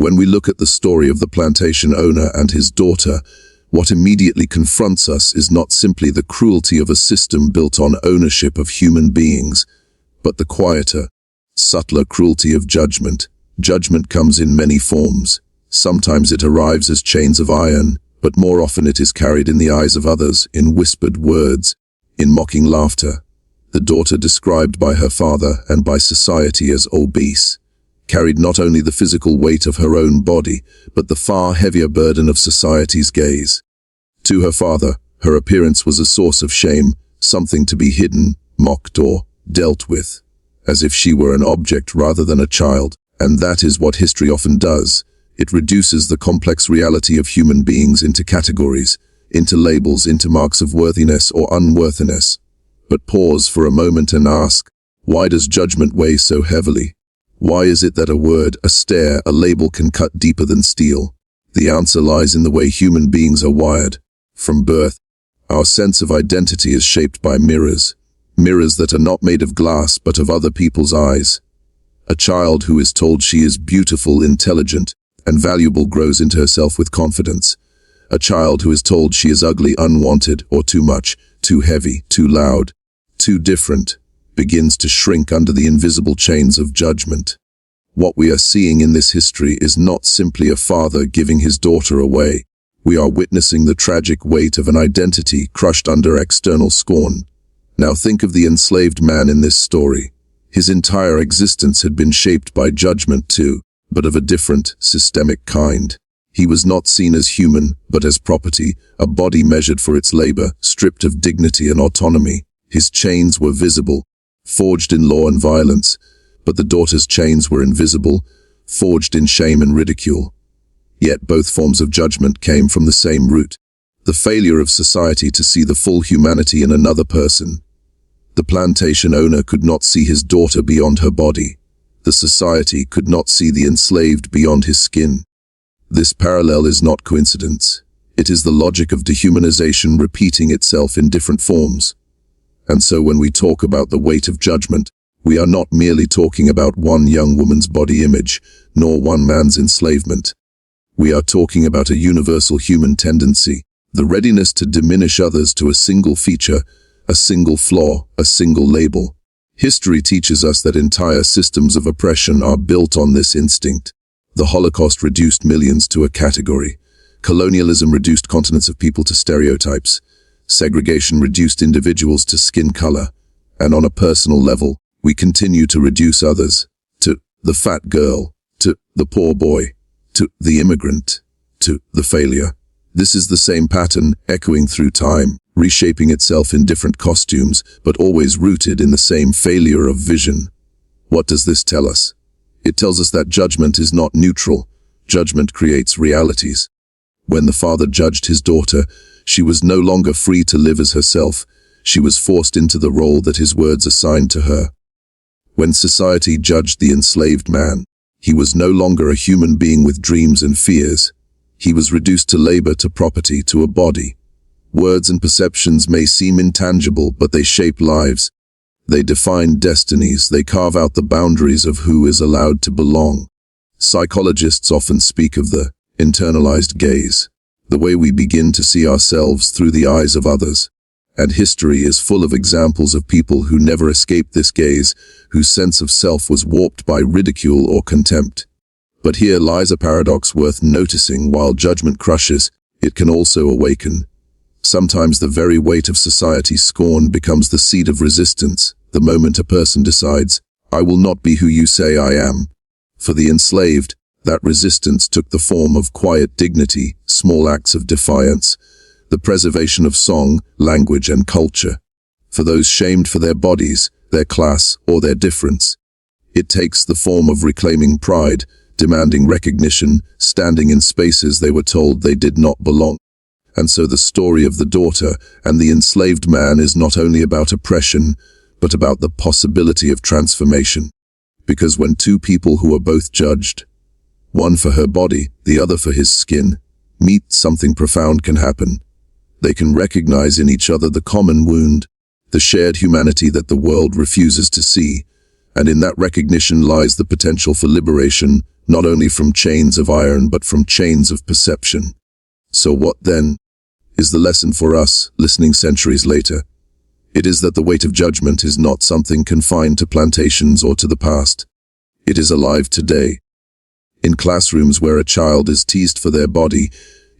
When we look at the story of the plantation owner and his daughter, what immediately confronts us is not simply the cruelty of a system built on ownership of human beings, but the quieter, subtler cruelty of judgment. Judgment comes in many forms. Sometimes it arrives as chains of iron, but more often it is carried in the eyes of others, in whispered words, in mocking laughter. The daughter, described by her father and by society as obese, carried not only the physical weight of her own body, but the far heavier burden of society's gaze. To her father, her appearance was a source of shame, something to be hidden, mocked, or dealt with, as if she were an object rather than a child. And that is what history often does. It reduces the complex reality of human beings into categories, into labels, into marks of worthiness or unworthiness. But pause for a moment and ask, why does judgment weigh so heavily? Why is it that a word, a stare, a label can cut deeper than steel? The answer lies in the way human beings are wired. From birth, our sense of identity is shaped by mirrors that are not made of glass but of other people's eyes. A child who is told she is beautiful, intelligent, and valuable grows into herself with confidence. A child who is told she is ugly, unwanted, or too much, too heavy, too loud, too different, begins to shrink under the invisible chains of judgment. What we are seeing in this history is not simply a father giving his daughter away. We are witnessing the tragic weight of an identity crushed under external scorn. Now think of the enslaved man in this story. His entire existence had been shaped by judgment too, but of a different, systemic kind. He was not seen as human, but as property, a body measured for its labor, stripped of dignity and autonomy. His chains were visible, forged in law and violence, but the daughter's chains were invisible, forged in shame and ridicule. Yet both forms of judgment came from the same root, the failure of society to see the full humanity in another person. The plantation owner could not see his daughter beyond her body. The society could not see the enslaved beyond his skin. This parallel is not coincidence. It is the logic of dehumanization repeating itself in different forms. And so when we talk about the weight of judgment, we are not merely talking about one young woman's body image, nor one man's enslavement. We are talking about a universal human tendency, the readiness to diminish others to a single feature, a single flaw, a single label. History teaches us that entire systems of oppression are built on this instinct. The Holocaust reduced millions to a category. Colonialism reduced continents of people to stereotypes. Segregation reduced individuals to skin color. And on a personal level, we continue to reduce others to the fat girl, to the poor boy, to the immigrant, to the failure. This is the same pattern echoing through time, reshaping itself in different costumes, but always rooted in the same failure of vision. What does this tell us? It tells us that judgment is not neutral. Judgment creates realities. When the father judged his daughter, she was no longer free to live as herself. She was forced into the role that his words assigned to her. When society judged the enslaved man, he was no longer a human being with dreams and fears. He was reduced to labor, to property, to a body. Words and perceptions may seem intangible, but they shape lives. They define destinies. They carve out the boundaries of who is allowed to belong. Psychologists often speak of the internalized gaze, the way we begin to see ourselves through the eyes of others. And history is full of examples of people who never escaped this gaze, whose sense of self was warped by ridicule or contempt. But here lies a paradox worth noticing. While judgment crushes, it can also awaken. Sometimes the very weight of society's scorn becomes the seed of resistance, the moment a person decides, I will not be who you say I am. For the enslaved, that resistance took the form of quiet dignity, small acts of defiance, the preservation of song, language, and culture. For those shamed for their bodies, their class, or their difference, it takes the form of reclaiming pride, demanding recognition, standing in spaces they were told they did not belong. And so the story of the daughter and the enslaved man is not only about oppression, but about the possibility of transformation. Because when two people who are both judged, one for her body, the other for his skin, meet, something profound can happen. They can recognize in each other the common wound, the shared humanity that the world refuses to see, and in that recognition lies the potential for liberation, not only from chains of iron but from chains of perception. So what, then, is the lesson for us, listening centuries later? It is that the weight of judgment is not something confined to plantations or to the past. It is alive today. In classrooms where a child is teased for their body,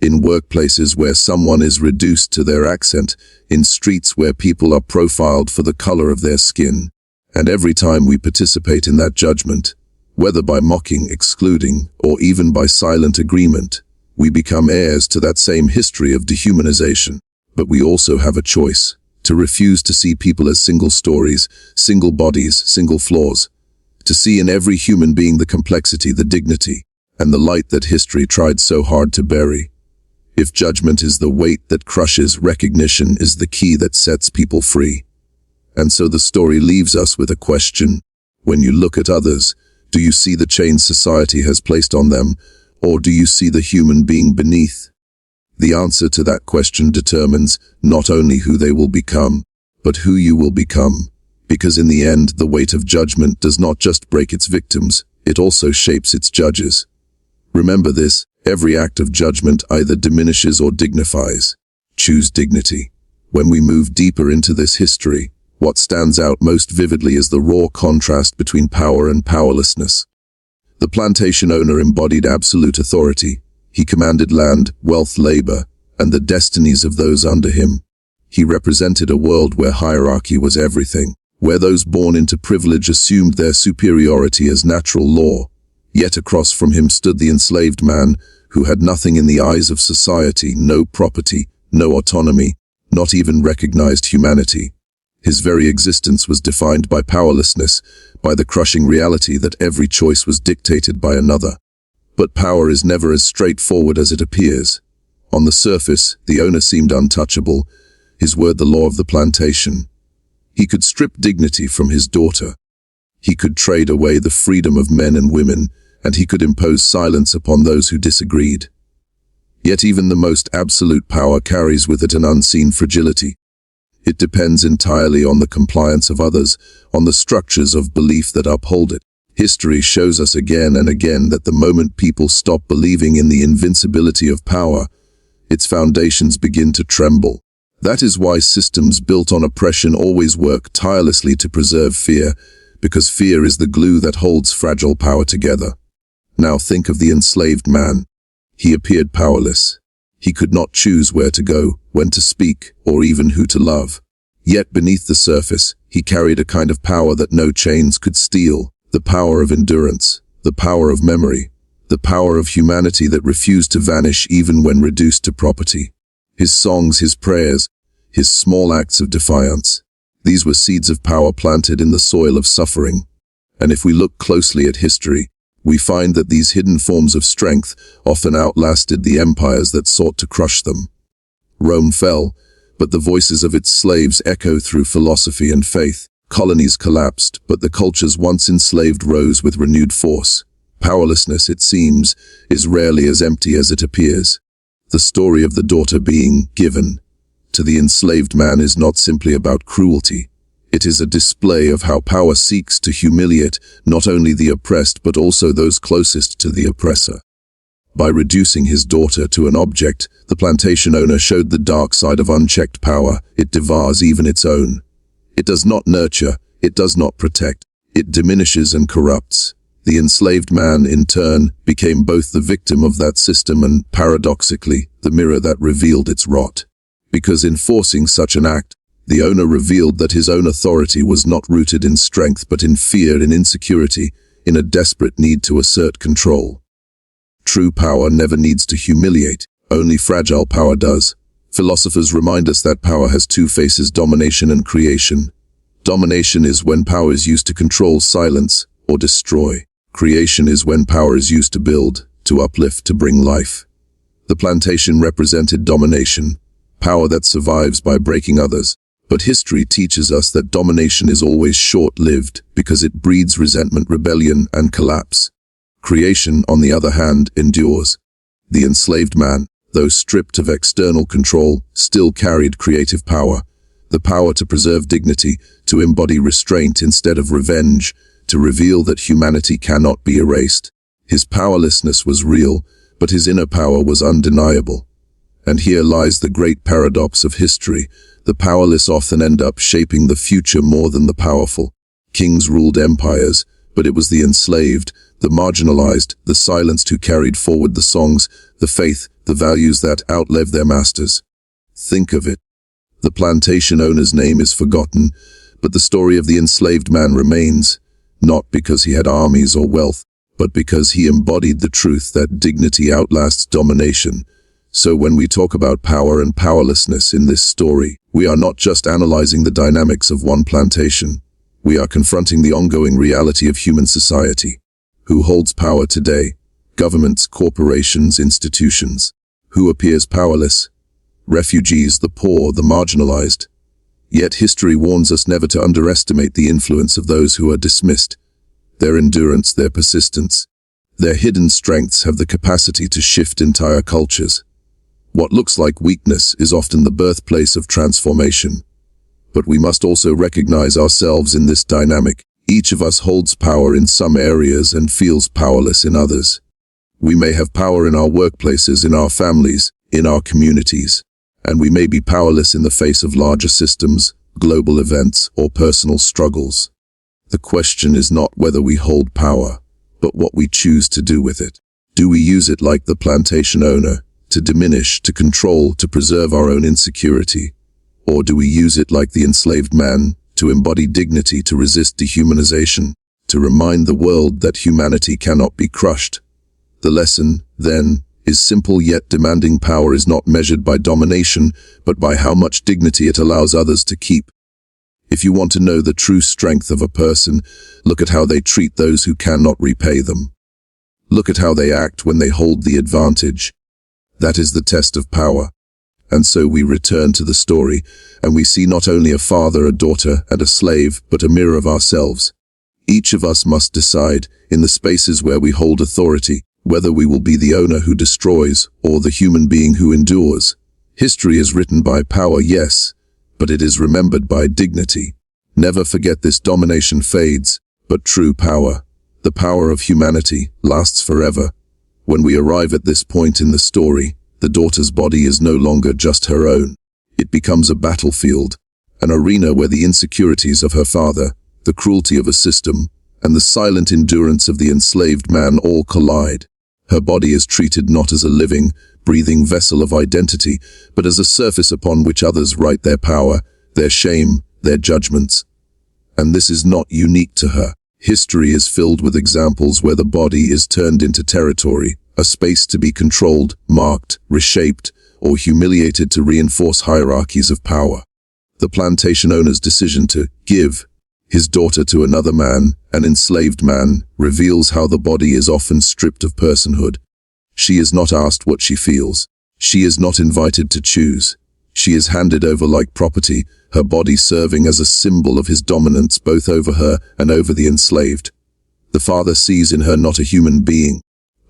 in workplaces where someone is reduced to their accent, in streets where people are profiled for the color of their skin. And every time we participate in that judgment, whether by mocking, excluding, or even by silent agreement, we become heirs to that same history of dehumanization. But we also have a choice: to refuse to see people as single stories, single bodies, single flaws, to see in every human being the complexity, the dignity, and the light that history tried so hard to bury. If judgment is the weight that crushes, recognition is the key that sets people free. And so the story leaves us with a question. When you look at others, do you see the chains society has placed on them, or do you see the human being beneath? The answer to that question determines not only who they will become, but who you will become. Because in the end, the weight of judgment does not just break its victims, it also shapes its judges. Remember this: every act of judgment either diminishes or dignifies. Choose dignity. When we move deeper into this history, what stands out most vividly is the raw contrast between power and powerlessness. The plantation owner embodied absolute authority. He commanded land, wealth, labor, and the destinies of those under him. He represented a world where hierarchy was everything, where those born into privilege assumed their superiority as natural law. Yet across from him stood the enslaved man, who had nothing in the eyes of society: no property, no autonomy, not even recognized humanity. His very existence was defined by powerlessness, by the crushing reality that every choice was dictated by another. But power is never as straightforward as it appears. On the surface, the owner seemed untouchable, his word the law of the plantation. He could strip dignity from his daughter. He could trade away the freedom of men and women, and he could impose silence upon those who disagreed. Yet even the most absolute power carries with it an unseen fragility. It depends entirely on the compliance of others, on the structures of belief that uphold it. History shows us again and again that the moment people stop believing in the invincibility of power, its foundations begin to tremble. That is why systems built on oppression always work tirelessly to preserve fear, because fear is the glue that holds fragile power together. Now think of the enslaved man. He appeared powerless. He could not choose where to go, when to speak, or even who to love. Yet beneath the surface, he carried a kind of power that no chains could steal: the power of endurance, the power of memory, the power of humanity that refused to vanish even when reduced to property. His songs, his prayers, his small acts of defiance, these were seeds of power planted in the soil of suffering. And if we look closely at history, we find that these hidden forms of strength often outlasted the empires that sought to crush them. Rome fell, but the voices of its slaves echo through philosophy and faith. Colonies collapsed, but the cultures once enslaved rose with renewed force. Powerlessness, it seems, is rarely as empty as it appears. The story of the daughter being given to the enslaved man is not simply about cruelty. It is a display of how power seeks to humiliate not only the oppressed but also those closest to the oppressor. By reducing his daughter to an object, the plantation owner showed the dark side of unchecked power. It devours even its own. It does not nurture, it does not protect, it diminishes and corrupts. The enslaved man, in turn, became both the victim of that system and, paradoxically, the mirror that revealed its rot. Because in forcing such an act, the owner revealed that his own authority was not rooted in strength but in fear, in insecurity, in a desperate need to assert control. True power never needs to humiliate, only fragile power does. Philosophers remind us that power has two faces: domination and creation. Domination is when power is used to control, silence, or destroy. Creation is when power is used to build, to uplift, to bring life. The plantation represented domination, power that survives by breaking others. But history teaches us that domination is always short-lived because it breeds resentment, rebellion, and collapse. Creation, on the other hand, endures. The enslaved man, though stripped of external control, still carried creative power, the power to preserve dignity, to embody restraint instead of revenge, to reveal that humanity cannot be erased. His powerlessness was real, but his inner power was undeniable. And here lies the great paradox of history. The powerless often end up shaping the future more than the powerful. Kings ruled empires, but it was the enslaved, the marginalized, the silenced who carried forward the songs, the faith, the values that outlived their masters. Think of it. The plantation owner's name is forgotten, but the story of the enslaved man remains, not because he had armies or wealth, but because he embodied the truth that dignity outlasts domination. So when we talk about power and powerlessness in this story, we are not just analyzing the dynamics of one plantation. We are confronting the ongoing reality of human society. Who holds power today? Governments, corporations, institutions. Who appears powerless? Refugees, the poor, the marginalized. Yet history warns us never to underestimate the influence of those who are dismissed. Their endurance, their persistence, their hidden strengths have the capacity to shift entire cultures. What looks like weakness is often the birthplace of transformation. But we must also recognize ourselves in this dynamic. Each of us holds power in some areas and feels powerless in others. We may have power in our workplaces, in our families, in our communities, and we may be powerless in the face of larger systems, global events, or personal struggles. The question is not whether we hold power, but what we choose to do with it. Do we use it like the plantation owner, to diminish, to control, to preserve our own insecurity? Or do we use it like the enslaved man, to embody dignity, to resist dehumanization, to remind the world that humanity cannot be crushed? The lesson, then, is simple yet demanding. Power is not measured by domination, but by how much dignity it allows others to keep. If you want to know the true strength of a person, look at how they treat those who cannot repay them. Look at how they act when they hold the advantage. That is the test of power. And so we return to the story, and we see not only a father, a daughter, and a slave, but a mirror of ourselves. Each of us must decide, in the spaces where we hold authority, whether we will be the owner who destroys or the human being who endures. History is written by power, yes, but it is remembered by dignity. Never forget this. Domination fades, but true power, the power of humanity, lasts forever. When we arrive at this point in the story, the daughter's body is no longer just her own. It becomes a battlefield, an arena where the insecurities of her father, the cruelty of a system, and the silent endurance of the enslaved man all collide. Her body is treated not as a living, breathing vessel of identity, but as a surface upon which others write their power, their shame, their judgments. And this is not unique to her. History is filled with examples where the body is turned into territory, a space to be controlled, marked, reshaped, or humiliated to reinforce hierarchies of power. The plantation owner's decision to give his daughter to another man, an enslaved man, reveals how the body is often stripped of personhood. She is not asked what she feels. She is not invited to choose. She is handed over like property, her body serving as a symbol of his dominance both over her and over the enslaved. The father sees in her not a human being,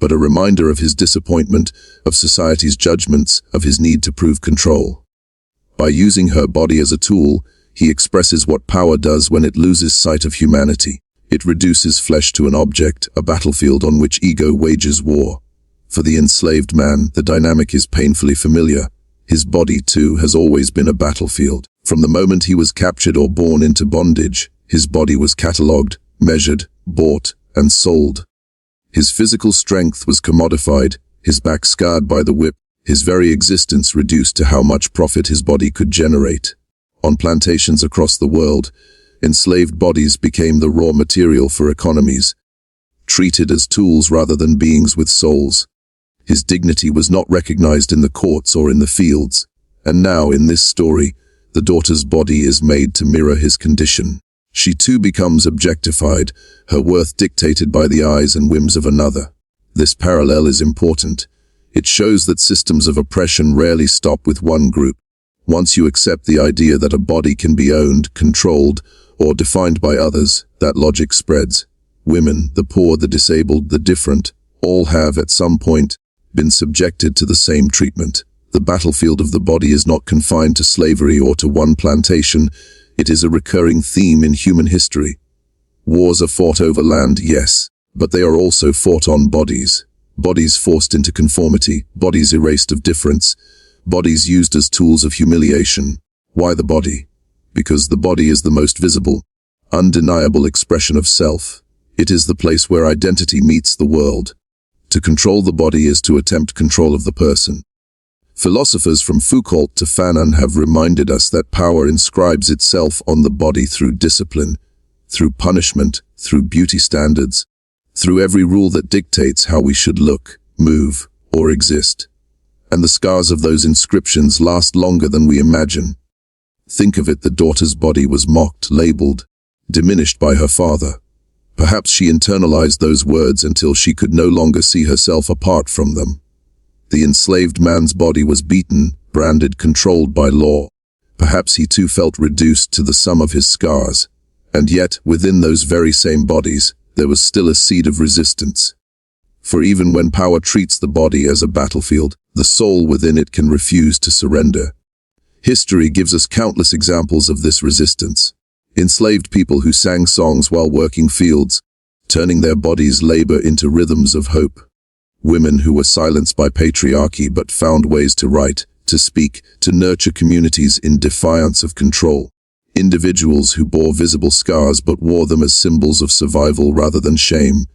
but a reminder of his disappointment, of society's judgments, of his need to prove control. By using her body as a tool, he expresses what power does when it loses sight of humanity. It reduces flesh to an object, a battlefield on which ego wages war. For the enslaved man, the dynamic is painfully familiar. His body, too, has always been a battlefield. From the moment he was captured or born into bondage, his body was catalogued, measured, bought, and sold. His physical strength was commodified, his back scarred by the whip, his very existence reduced to how much profit his body could generate. On plantations across the world, enslaved bodies became the raw material for economies, treated as tools rather than beings with souls. His dignity was not recognized in the courts or in the fields, and now, in this story, the daughter's body is made to mirror his condition. She too becomes objectified, her worth dictated by the eyes and whims of another. This parallel is important. It shows that systems of oppression rarely stop with one group. Once you accept the idea that a body can be owned, controlled, or defined by others, that logic spreads. Women, the poor, the disabled, the different, all have, at some point, been subjected to the same treatment. The battlefield of the body is not confined to slavery or to one plantation. It is a recurring theme in human history. Wars are fought over land, yes, But they are also fought on bodies. Bodies forced into conformity, bodies erased of difference, bodies used as tools of humiliation. Why the body? Because the body is the most visible, undeniable expression of self. It is the place where identity meets the world. To control the body is to attempt control of the person. Philosophers from Foucault to Fanon have reminded us that power inscribes itself on the body through discipline, through punishment, through beauty standards, through every rule that dictates how we should look, move, or exist. And the scars of those inscriptions last longer than we imagine. Think of it, the daughter's body was mocked, labeled, diminished by her father. Perhaps she internalized those words until she could no longer see herself apart from them. The enslaved man's body was beaten, branded, controlled by law. Perhaps he too felt reduced to the sum of his scars. And yet, within those very same bodies, there was still a seed of resistance. For even when power treats the body as a battlefield, the soul within it can refuse to surrender. History gives us countless examples of this resistance. Enslaved people who sang songs while working fields, turning their bodies' labor into rhythms of hope. Women who were silenced by patriarchy but found ways to write, to speak, to nurture communities in defiance of control. Individuals who bore visible scars but wore them as symbols of survival rather than shame.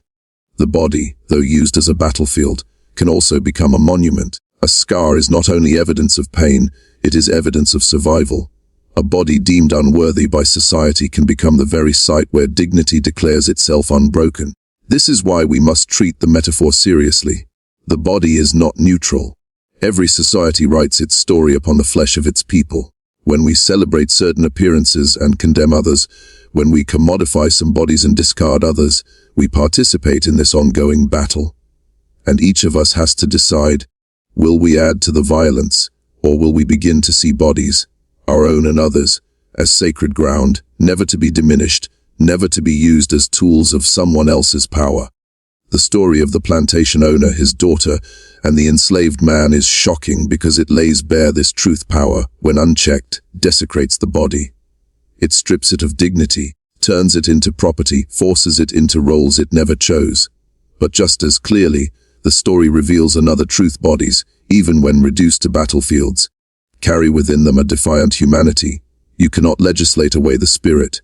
The body, though used as a battlefield, can also become a monument. A scar is not only evidence of pain, it is evidence of survival. A body deemed unworthy by society can become the very site where dignity declares itself unbroken. This is why we must treat the metaphor seriously. The body is not neutral. Every society writes its story upon the flesh of its people. When we celebrate certain appearances and condemn others, when we commodify some bodies and discard others, we participate in this ongoing battle. And each of us has to decide, will we add to the violence, or will we begin to see bodies, our own and others, as sacred ground, never to be diminished, never to be used as tools of someone else's power? The story of the plantation owner, his daughter, and the enslaved man is shocking because it lays bare this truth. Power, when unchecked, desecrates the body. It strips it of dignity, turns it into property, forces it into roles it never chose. But just as clearly, the story reveals another truth: bodies, even when reduced to battlefields, carry within them a defiant humanity. You cannot legislate away the spirit.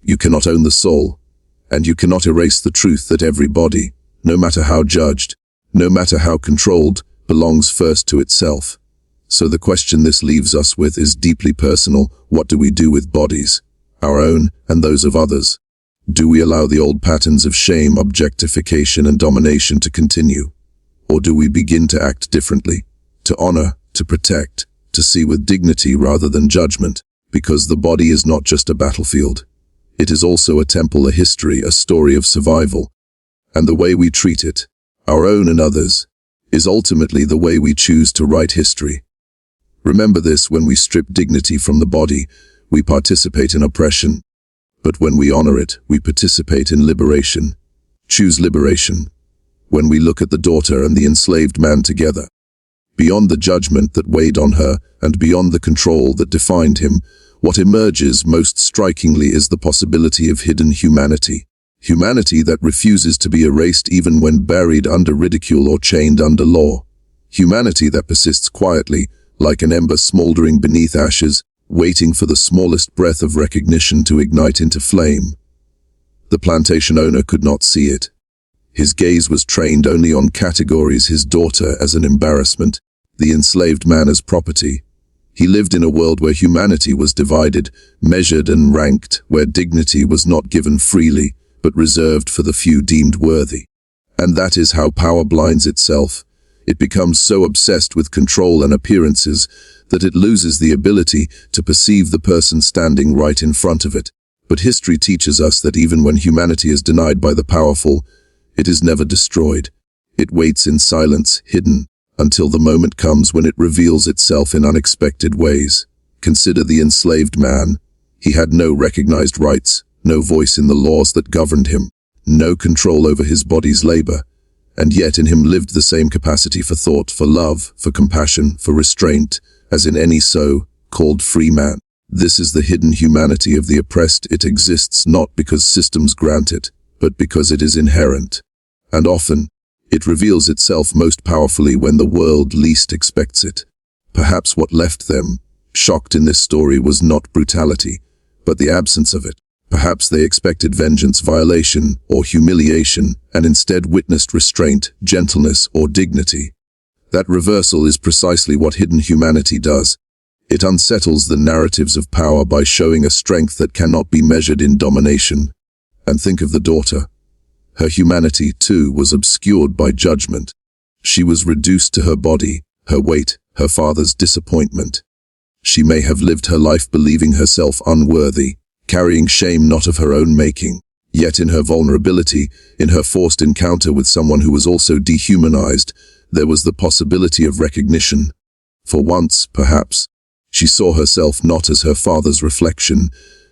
You cannot own the soul. And you cannot erase the truth that every body, no matter how judged, no matter how controlled, belongs first to itself. So the question this leaves us with is deeply personal. What do we do with bodies, our own and those of others? Do we allow the old patterns of shame, objectification, and domination to continue? Or do we begin to act differently, to honor, to protect, to see with dignity rather than judgment? Because the body is not just a battlefield. It is also a temple, a history, a story of survival. And the way we treat it, our own and others, is ultimately the way we choose to write history. Remember this: when we strip dignity from the body, we participate in oppression. But when we honor it, we participate in liberation. Choose liberation. When we look at the daughter and the enslaved man together, beyond the judgment that weighed on her and beyond the control that defined him, what emerges most strikingly is the possibility of hidden humanity. Humanity that refuses to be erased even when buried under ridicule or chained under law. Humanity that persists quietly, like an ember smoldering beneath ashes, waiting for the smallest breath of recognition to ignite into flame. The plantation owner could not see it. His gaze was trained only on categories: his daughter as an embarrassment, the enslaved man as property. He lived in a world where humanity was divided, measured and ranked, where dignity was not given freely, but reserved for the few deemed worthy. And that is how power blinds itself. It becomes so obsessed with control and appearances that it loses the ability to perceive the person standing right in front of it. But history teaches us that even when humanity is denied by the powerful, it is never destroyed. It waits in silence, hidden, until the moment comes when it reveals itself in unexpected ways. Consider the enslaved man. He had no recognized rights, no voice in the laws that governed him, no control over his body's labor, and yet in him lived the same capacity for thought, for love, for compassion, for restraint, as in any so-called free man. This is the hidden humanity of the oppressed. It exists not because systems grant it, but because it is inherent. And often, it reveals itself most powerfully when the world least expects it. Perhaps what left them shocked in this story was not brutality, but the absence of it. Perhaps they expected vengeance, violation, or humiliation, and instead witnessed restraint, gentleness, or dignity. That reversal is precisely what hidden humanity does. It unsettles the narratives of power by showing a strength that cannot be measured in domination. And think of the daughter. Her humanity, too, was obscured by judgment. She was reduced to her body, her weight, her father's disappointment. She may have lived her life believing herself unworthy, carrying shame not of her own making. Yet in her vulnerability, in her forced encounter with someone who was also dehumanized, there was the possibility of recognition. For once, perhaps, she saw herself not as her father's reflection,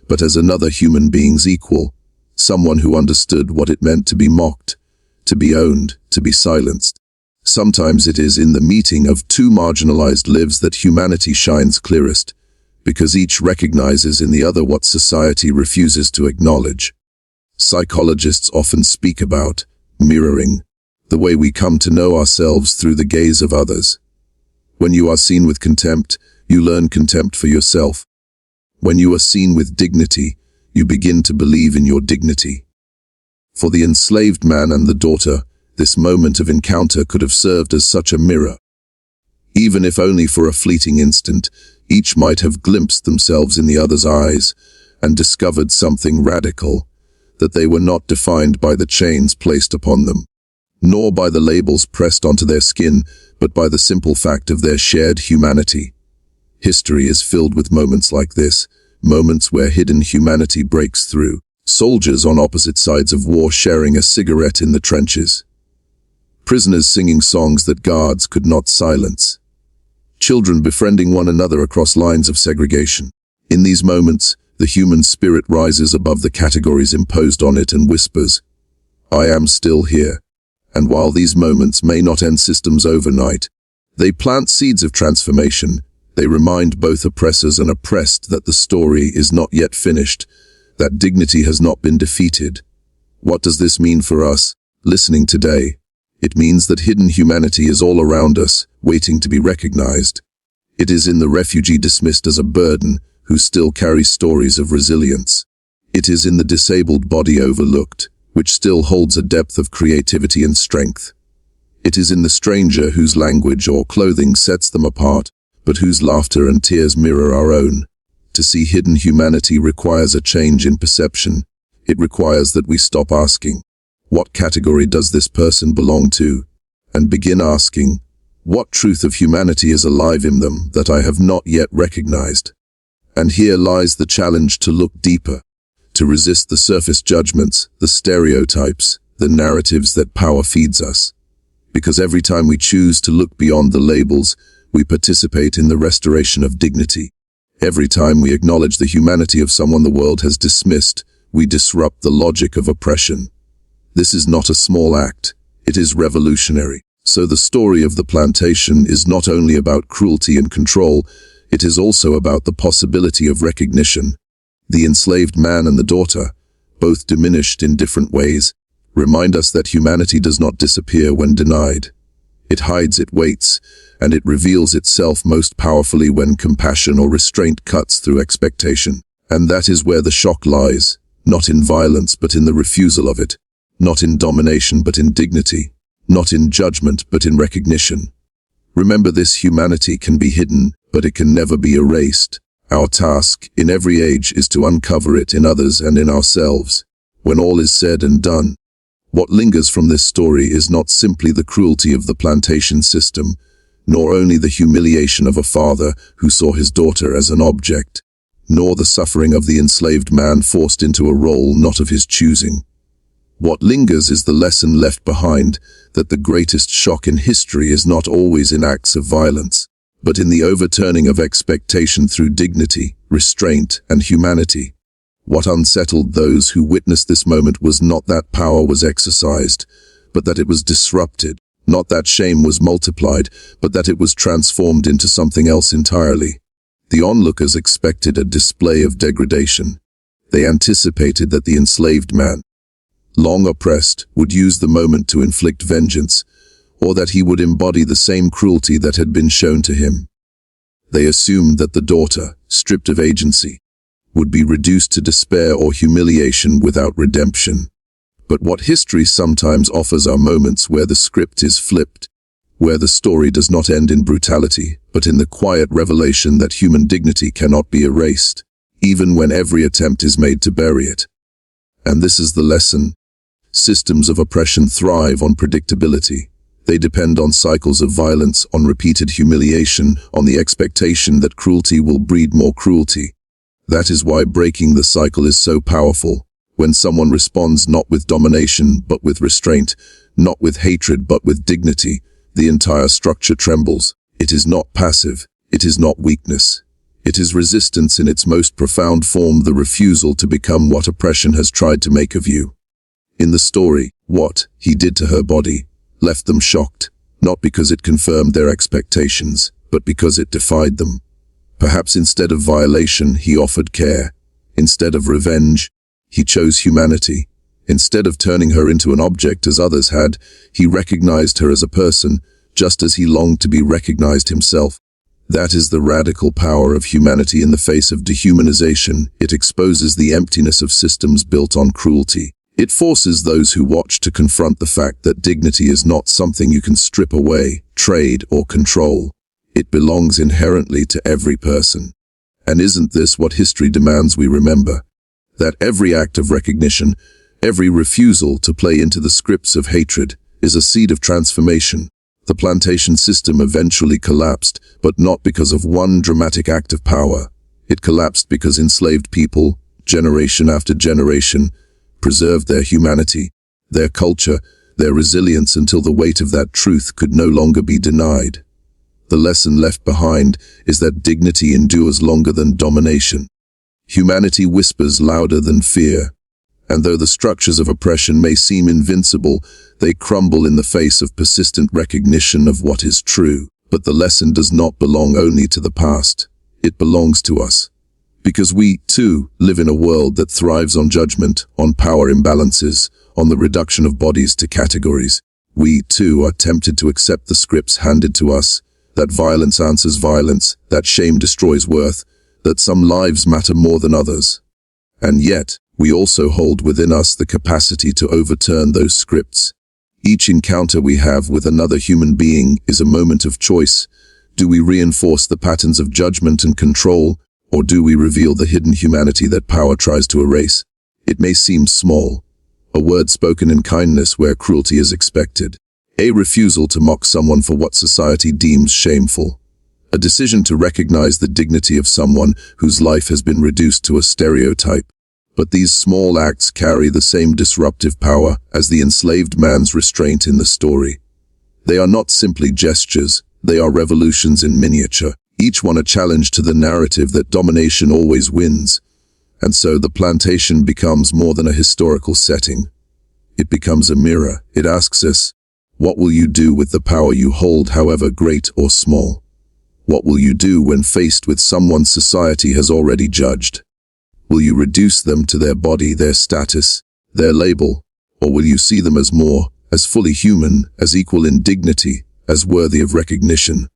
but as another human being's equal, someone who understood what it meant to be mocked, to be owned, to be silenced. Sometimes it is in the meeting of two marginalized lives that humanity shines clearest, because each recognizes in the other what society refuses to acknowledge. Psychologists often speak about mirroring, the way we come to know ourselves through the gaze of others. When you are seen with contempt, you learn contempt for yourself. When you are seen with dignity, you begin to believe in your dignity. For the enslaved man and the daughter, this moment of encounter could have served as such a mirror. Even if only for a fleeting instant, each might have glimpsed themselves in the other's eyes and discovered something radical, that they were not defined by the chains placed upon them, nor by the labels pressed onto their skin, but by the simple fact of their shared humanity. History is filled with moments like this, moments where hidden humanity breaks through. Soldiers on opposite sides of war sharing a cigarette in the trenches. Prisoners singing songs that guards could not silence. Children befriending one another across lines of segregation. In these moments, the human spirit rises above the categories imposed on it and whispers, "I am still here." And while these moments may not end systems overnight, they plant seeds of transformation. They remind both oppressors and oppressed that the story is not yet finished, that dignity has not been defeated. What does this mean for us, listening today? It means that hidden humanity is all around us, waiting to be recognized. It is in the refugee dismissed as a burden, who still carries stories of resilience. It is in the disabled body overlooked, which still holds a depth of creativity and strength. It is in the stranger whose language or clothing sets them apart, but whose laughter and tears mirror our own. To see hidden humanity requires a change in perception. It requires that we stop asking, "What category does this person belong to?" and begin asking, "What truth of humanity is alive in them that I have not yet recognized?" And here lies the challenge to look deeper, to resist the surface judgments, the stereotypes, the narratives that power feeds us. Because every time we choose to look beyond the labels, we participate in the restoration of dignity. Every time we acknowledge the humanity of someone the world has dismissed, we disrupt the logic of oppression. This is not a small act, it is revolutionary. So the story of the plantation is not only about cruelty and control, it is also about the possibility of recognition. The enslaved man and the daughter, both diminished in different ways, remind us that humanity does not disappear when denied. It hides, it waits, and it reveals itself most powerfully when compassion or restraint cuts through expectation. And that is where the shock lies, not in violence but in the refusal of it, not in domination but in dignity, not in judgment but in recognition. Remember, this humanity can be hidden, but it can never be erased. Our task, in every age, is to uncover it in others and in ourselves. When all is said and done, what lingers from this story is not simply the cruelty of the plantation system, nor only the humiliation of a father who saw his daughter as an object, nor the suffering of the enslaved man forced into a role not of his choosing. What lingers is the lesson left behind, that the greatest shock in history is not always in acts of violence, but in the overturning of expectation through dignity, restraint, and humanity. What unsettled those who witnessed this moment was not that power was exercised, but that it was disrupted, not that shame was multiplied, but that it was transformed into something else entirely. The onlookers expected a display of degradation. They anticipated that the enslaved man, long oppressed, would use the moment to inflict vengeance, or that he would embody the same cruelty that had been shown to him. They assumed that the daughter, stripped of agency, would be reduced to despair or humiliation without redemption. But what history sometimes offers are moments where the script is flipped, where the story does not end in brutality, but in the quiet revelation that human dignity cannot be erased, even when every attempt is made to bury it. And this is the lesson. Systems of oppression thrive on predictability. They depend on cycles of violence, on repeated humiliation, on the expectation that cruelty will breed more cruelty. That is why breaking the cycle is so powerful. When someone responds not with domination, but with restraint, not with hatred, but with dignity, the entire structure trembles. It is not passive. It is not weakness. It is resistance in its most profound form, the refusal to become what oppression has tried to make of you. In the story, what he did to her body left them shocked, not because it confirmed their expectations, but because it defied them. Perhaps instead of violation, he offered care. Instead of revenge, he chose humanity. Instead of turning her into an object as others had, he recognized her as a person, just as he longed to be recognized himself. That is the radical power of humanity in the face of dehumanization. It exposes the emptiness of systems built on cruelty. It forces those who watch to confront the fact that dignity is not something you can strip away, trade, or control. It belongs inherently to every person. And isn't this what history demands we remember? That every act of recognition, every refusal to play into the scripts of hatred, is a seed of transformation. The plantation system eventually collapsed, but not because of one dramatic act of power. It collapsed because enslaved people, generation after generation, preserved their humanity, their culture, their resilience until the weight of that truth could no longer be denied. The lesson left behind is that dignity endures longer than domination. Humanity whispers louder than fear. And though the structures of oppression may seem invincible, they crumble in the face of persistent recognition of what is true. But the lesson does not belong only to the past. It belongs to us. Because we, too, live in a world that thrives on judgment, on power imbalances, on the reduction of bodies to categories. We, too, are tempted to accept the scripts handed to us, that violence answers violence, that shame destroys worth, that some lives matter more than others. And yet, we also hold within us the capacity to overturn those scripts. Each encounter we have with another human being is a moment of choice. Do we reinforce the patterns of judgment and control, or do we reveal the hidden humanity that power tries to erase? It may seem small, a word spoken in kindness where cruelty is expected, a refusal to mock someone for what society deems shameful, a decision to recognize the dignity of someone whose life has been reduced to a stereotype. But these small acts carry the same disruptive power as the enslaved man's restraint in the story. They are not simply gestures, they are revolutions in miniature, each one a challenge to the narrative that domination always wins. And so the plantation becomes more than a historical setting. It becomes a mirror. It asks us, what will you do with the power you hold, however great or small? What will you do when faced with someone society has already judged? Will you reduce them to their body, their status, their label, or will you see them as more, as fully human, as equal in dignity, as worthy of recognition?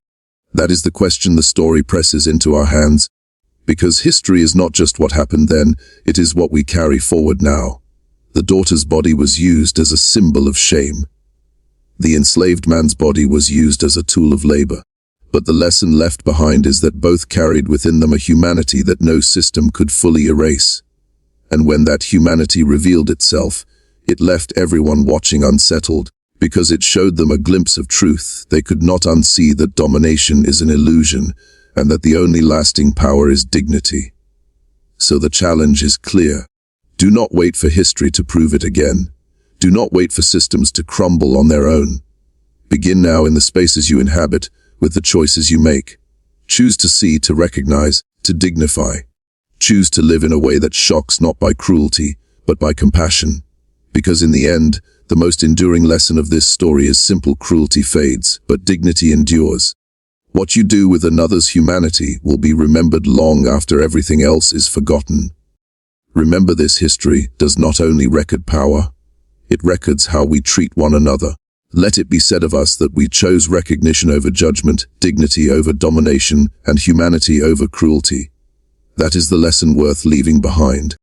That is the question the story presses into our hands, because history is not just what happened then, it is what we carry forward now. The daughter's body was used as a symbol of shame. The enslaved man's body was used as a tool of labor. But the lesson left behind is that both carried within them a humanity that no system could fully erase. And when that humanity revealed itself, it left everyone watching unsettled, because it showed them a glimpse of truth. They could not unsee that domination is an illusion, and that the only lasting power is dignity. So the challenge is clear. Do not wait for history to prove it again. Do not wait for systems to crumble on their own. Begin now in the spaces you inhabit, with the choices you make. Choose to see, to recognize, to dignify. Choose to live in a way that shocks not by cruelty, but by compassion. Because in the end, the most enduring lesson of this story is simple: cruelty fades, but dignity endures. What you do with another's humanity will be remembered long after everything else is forgotten. Remember, this history does not only record power, It records how we treat one another. Let it be said of us that we chose recognition over judgment, dignity over domination, and humanity over cruelty. That is the lesson worth leaving behind.